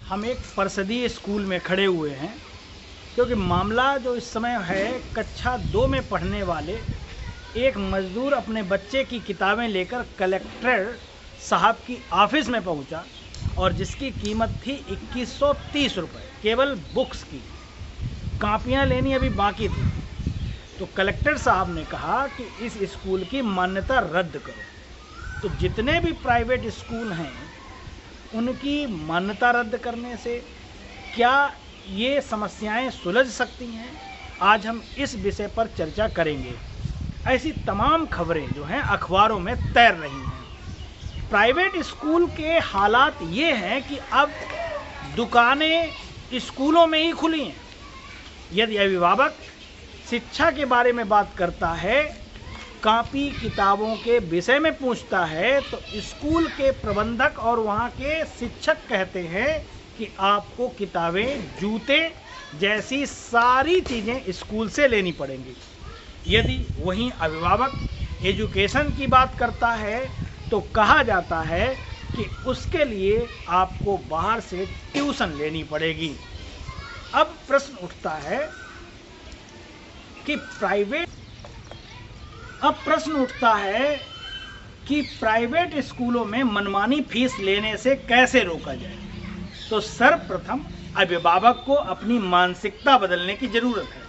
हम एक परिषदीय स्कूल में खड़े हुए हैं क्योंकि मामला जो इस समय है, कक्षा 2 में पढ़ने वाले एक मजदूर अपने बच्चे की किताबें लेकर कलेक्टर साहब की ऑफिस में पहुंचा और जिसकी कीमत थी 2130 रुपये केवल बुक्स की। कापियां लेनी अभी बाकी थी। तो कलेक्टर साहब ने कहा कि इस स्कूल की मान्यता रद्द करो। तो जितने भी प्राइवेट स्कूल हैं उनकी मान्यता रद्द करने से क्या ये समस्याएं सुलझ सकती हैं, आज हम इस विषय पर चर्चा करेंगे। ऐसी तमाम खबरें जो हैं अखबारों में तैर रही हैं। प्राइवेट स्कूल के हालात ये हैं कि अब दुकानें स्कूलों में ही खुली हैं। यदि अभिभावक शिक्षा के बारे में बात करता है, कॉपी किताबों के विषय में पूछता है, तो स्कूल के प्रबंधक और वहाँ के शिक्षक कहते हैं कि आपको किताबें, जूते जैसी सारी चीज़ें स्कूल से लेनी पड़ेंगी। यदि वहीं अभिभावक एजुकेशन की बात करता है तो कहा जाता है कि उसके लिए आपको बाहर से ट्यूशन लेनी पड़ेगी। अब प्रश्न उठता है कि प्राइवेट स्कूलों में मनमानी फीस लेने से कैसे रोका जाए। तो सर्वप्रथम अभिभावक को अपनी मानसिकता बदलने की ज़रूरत है।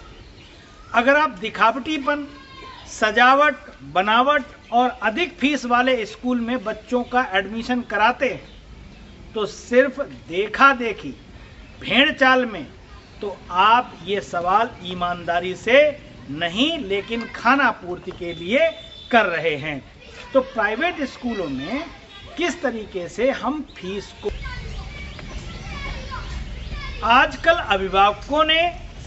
अगर आप दिखावटीपन, सजावट, बनावट और अधिक फीस वाले स्कूल में बच्चों का एडमिशन कराते हैं तो सिर्फ देखा देखी, भेड़ चाल में, तो आप ये सवाल ईमानदारी से नहीं लेकिन खाना पूर्ति के लिए कर रहे हैं। तो प्राइवेट स्कूलों में किस तरीके से हम फीस को, आजकल अभिभावकों ने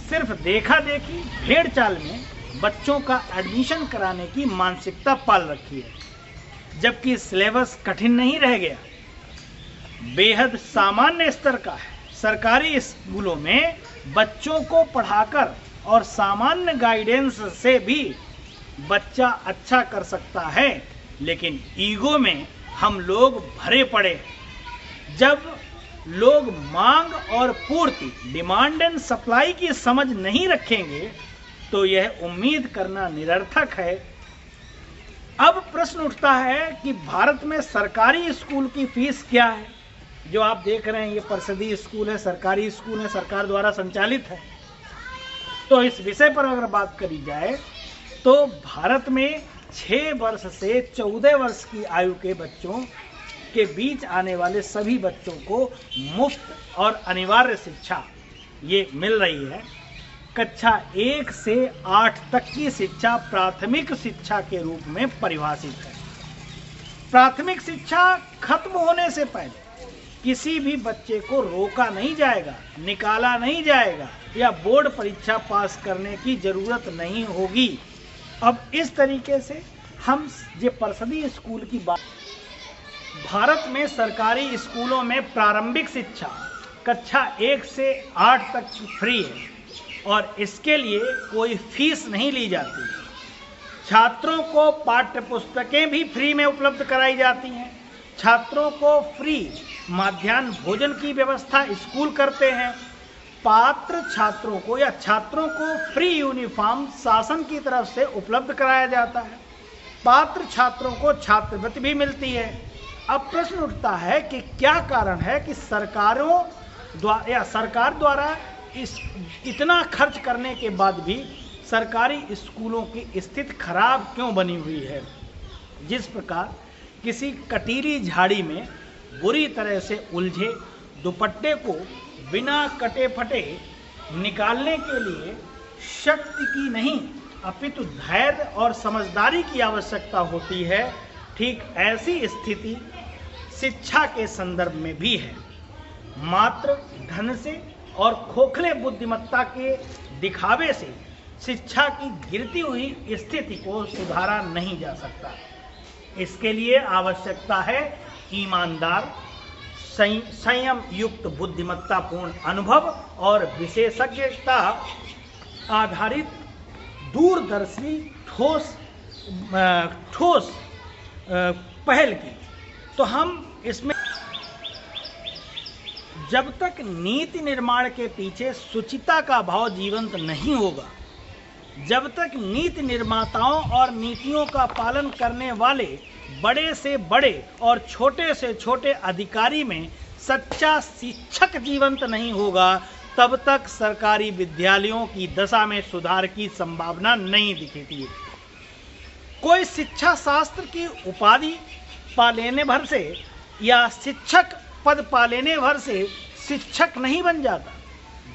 सिर्फ देखा देखी, भेड़ चाल में बच्चों का एडमिशन कराने की मानसिकता पाल रखी है, जबकि सिलेबस कठिन नहीं रह गया, बेहद सामान्य स्तर का है। सरकारी स्कूलों में बच्चों को पढ़ाकर और सामान्य गाइडेंस से भी बच्चा अच्छा कर सकता है, लेकिन ईगो में हम लोग भरे पड़े। जब लोग मांग और पूर्ति, डिमांड एंड सप्लाई की समझ नहीं रखेंगे तो यह उम्मीद करना निरर्थक है। अब प्रश्न उठता है कि भारत में सरकारी स्कूल की फीस क्या है। जो आप देख रहे हैं ये परिषदीय स्कूल है, सरकारी स्कूल है, सरकार द्वारा संचालित है। तो इस विषय पर अगर बात करी जाए तो भारत में 6 वर्ष से 14 वर्ष की आयु के बच्चों के बीच आने वाले सभी बच्चों को मुफ्त और अनिवार्य शिक्षा ये मिल रही है। कक्षा 1 से 8 तक की शिक्षा प्राथमिक शिक्षा के रूप में परिभाषित है। प्राथमिक शिक्षा खत्म होने से पहले किसी भी बच्चे को रोका नहीं जाएगा, निकाला नहीं जाएगा या बोर्ड परीक्षा पास करने की जरूरत नहीं होगी। अब इस तरीके से हम ये परिषदीय स्कूल की बात, भारत में सरकारी स्कूलों में प्रारंभिक शिक्षा कक्षा 1 से 8 तक फ्री है और इसके लिए कोई फीस नहीं ली जाती। छात्रों को पाठ्य पुस्तकें भी फ्री में उपलब्ध कराई जाती हैं। छात्रों को फ्री मध्याह्न भोजन की व्यवस्था स्कूल करते हैं। पात्र छात्रों को या छात्रों को फ्री यूनिफॉर्म शासन की तरफ से उपलब्ध कराया जाता है। पात्र छात्रों को छात्रवृत्ति भी मिलती है। अब प्रश्न उठता है कि क्या कारण है कि सरकार द्वारा इतना खर्च करने के बाद भी सरकारी स्कूलों की स्थिति खराब क्यों बनी हुई है। जिस प्रकार किसी कटीली झाड़ी में बुरी तरह से उलझे दुपट्टे को बिना कटे फटे निकालने के लिए शक्ति की नहीं अपितु धैर्य और समझदारी की आवश्यकता होती है, ठीक ऐसी स्थिति शिक्षा के संदर्भ में भी है। मात्र धन से और खोखले बुद्धिमत्ता के दिखावे से शिक्षा की गिरती हुई स्थिति को सुधारा नहीं जा सकता। इसके लिए आवश्यकता है ईमानदार, संयम युक्त, बुद्धिमत्तापूर्ण अनुभव और विशेषज्ञता आधारित दूरदर्शी ठोस पहल की। तो हम इसमें जब तक नीति निर्माण के पीछे शुचिता का भाव जीवंत नहीं होगा, जब तक नीति निर्माताओं और नीतियों का पालन करने वाले बड़े से बड़े और छोटे से छोटे अधिकारी में सच्चा शिक्षक जीवंत नहीं होगा, तब तक सरकारी विद्यालयों की दशा में सुधार की संभावना नहीं दिखती है। कोई शिक्षा शास्त्र की उपाधि पा लेने भर से या शिक्षक पद पा लेने भर से शिक्षक नहीं बन जाता।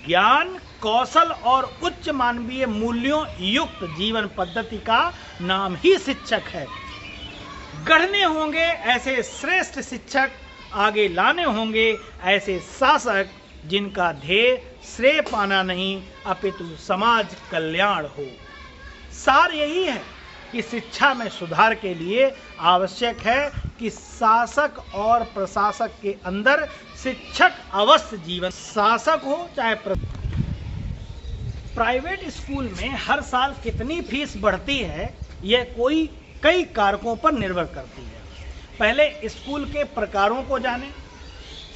ज्ञान, कौशल और उच्च मानवीय मूल्यों युक्त जीवन पद्धति का नाम ही शिक्षक है। गढ़ने होंगे ऐसे श्रेष्ठ शिक्षक, आगे लाने होंगे ऐसे शासक जिनका ध्येय श्रेय पाना नहीं अपितु समाज कल्याण हो। सार यही है कि शिक्षा में सुधार के लिए आवश्यक है कि शासक और प्रशासक के अंदर शिक्षक अवश्य जीवन शासक हो चाहे प्राइवेट स्कूल में हर साल कितनी फीस बढ़ती है, यह कई कारकों पर निर्भर करती है। पहले स्कूल के प्रकारों को जानें।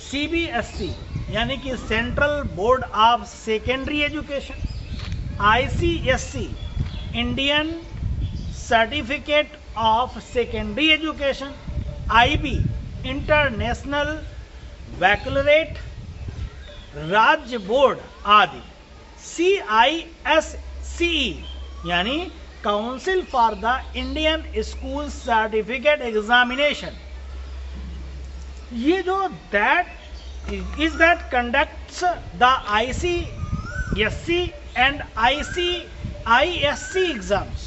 CBSE यानी कि central board of secondary education, ICSE Indian certificate of secondary education, IB international baccalaureate राज्य बोर्ड आदि, CISCE यानी council for the Indian school certificate examination, ये जो that conducts the ICSE and ISC exams.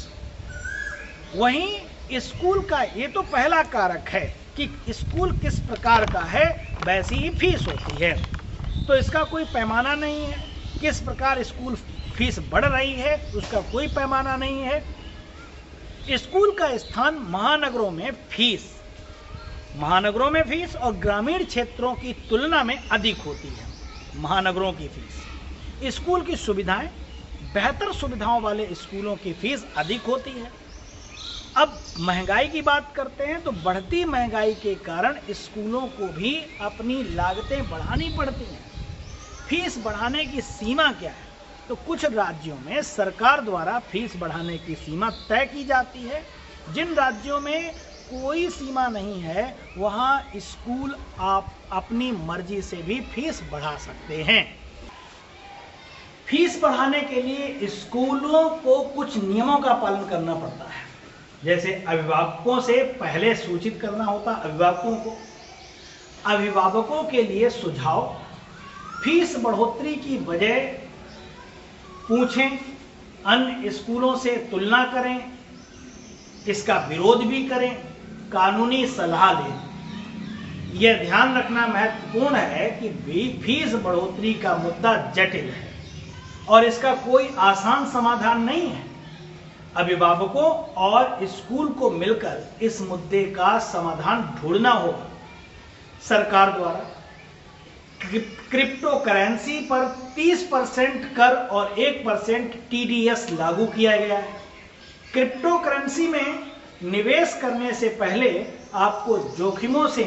वहीं school का ये तो पहला कारक है कि स्कूल किस प्रकार का है, वैसी ही फीस होती है। तो इसका कोई पैमाना नहीं है। किस प्रकार स्कूल फीस बढ़ रही है उसका कोई पैमाना नहीं है। स्कूल का स्थान महानगरों में फीस और ग्रामीण क्षेत्रों की तुलना में अधिक होती है। महानगरों की फीस, स्कूल की सुविधाएं, बेहतर सुविधाओं वाले स्कूलों की फीस अधिक होती है। अब महंगाई की बात करते हैं तो बढ़ती महंगाई के कारण स्कूलों को भी अपनी लागतें बढ़ानी पड़ती हैं। फीस बढ़ाने की सीमा क्या है? तो कुछ राज्यों में सरकार द्वारा फीस बढ़ाने की सीमा तय की जाती है। जिन राज्यों में कोई सीमा नहीं है वहाँ स्कूल आप अपनी मर्जी से भी फीस बढ़ा सकते हैं। फीस बढ़ाने के लिए स्कूलों को कुछ नियमों का पालन करना पड़ता है। जैसे अभिभावकों से पहले सूचित करना होता अभिभावकों को। अभिभावकों के लिए सुझाव, फीस बढ़ोतरी की वजह पूछें, अन्य स्कूलों से तुलना करें, इसका विरोध भी करें, कानूनी सलाह लें। यह ध्यान रखना महत्वपूर्ण है कि फीस बढ़ोतरी का मुद्दा जटिल है और इसका कोई आसान समाधान नहीं है। अभिभावकों और स्कूल को मिलकर इस मुद्दे का समाधान ढूंढना होगा। सरकार द्वारा क्रिप्टो करेंसी पर 30% कर और 1% TDS लागू किया गया है। क्रिप्टो करेंसी में निवेश करने से पहले आपको जोखिमों से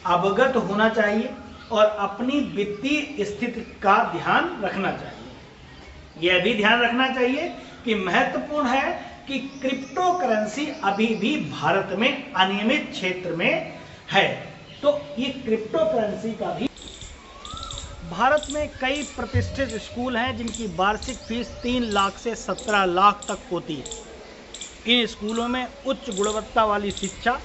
अवगत होना चाहिए और अपनी वित्तीय स्थिति का ध्यान रखना चाहिए। यह भी ध्यान रखना चाहिए कि महत्वपूर्ण है कि क्रिप्टो करेंसी अभी भी भारत में अनियमित क्षेत्र में है। तो ये क्रिप्टो करेंसी का भी भारत में कई प्रतिष्ठित स्कूल हैं जिनकी वार्षिक फीस 3 लाख से 17 लाख तक होती है। इन स्कूलों में उच्च गुणवत्ता वाली शिक्षा,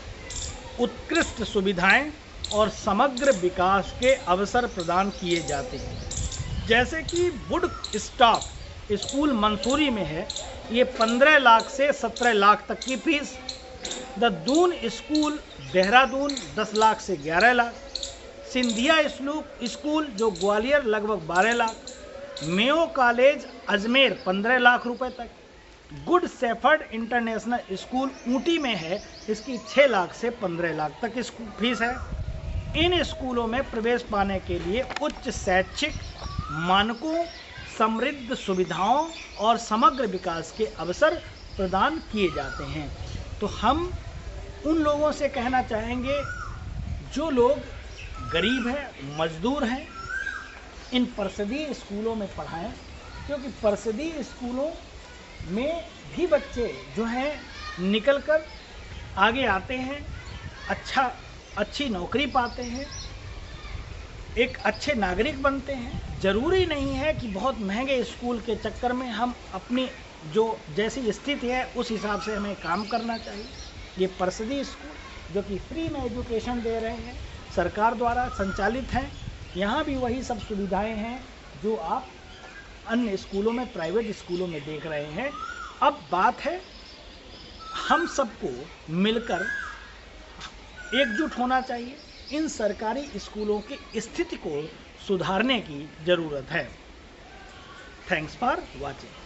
उत्कृष्ट सुविधाएं और समग्र विकास के अवसर प्रदान किए जाते हैं। जैसे कि वुड स्टॉक स्कूल मंसूरी में है, ये 15 लाख से 17 लाख तक की fees. The Doon school Dehradun 10 lakh से 11 लाख। सिंधिया स्कूल जो ग्वालियर लगभग 12 लाख। मेयो कॉलेज अजमेर 15 लाख रुपए तक। Good shepherd international school Ooty में है, इसकी 6 लाख से 15 लाख तक फीस है। इन स्कूलों में प्रवेश पाने के लिए उच्च शैक्षिक मानकों, समृद्ध सुविधाओं और समग्र विकास के अवसर प्रदान किए जाते हैं। तो हम उन लोगों से कहना चाहेंगे जो लोग गरीब हैं, मजदूर हैं, इन परिषदीय स्कूलों में पढ़ाएं, क्योंकि परिषदीय स्कूलों में भी बच्चे जो हैं निकलकर आगे आते हैं, अच्छी नौकरी पाते हैं, एक अच्छे नागरिक बनते हैं। ज़रूरी नहीं है कि बहुत महंगे स्कूल के चक्कर में हम अपनी जो जैसी स्थिति है उस हिसाब से हमें काम करना चाहिए। ये परिषदीय स्कूल जो कि फ्री में एजुकेशन दे रहे हैं, सरकार द्वारा संचालित हैं, यहाँ भी वही सब सुविधाएं हैं जो आप अन्य स्कूलों में, प्राइवेट स्कूलों में देख रहे हैं। अब बात है हम सबको मिलकर एकजुट होना चाहिए, इन सरकारी स्कूलों की स्थिति को सुधारने की ज़रूरत है। Thanks for watching.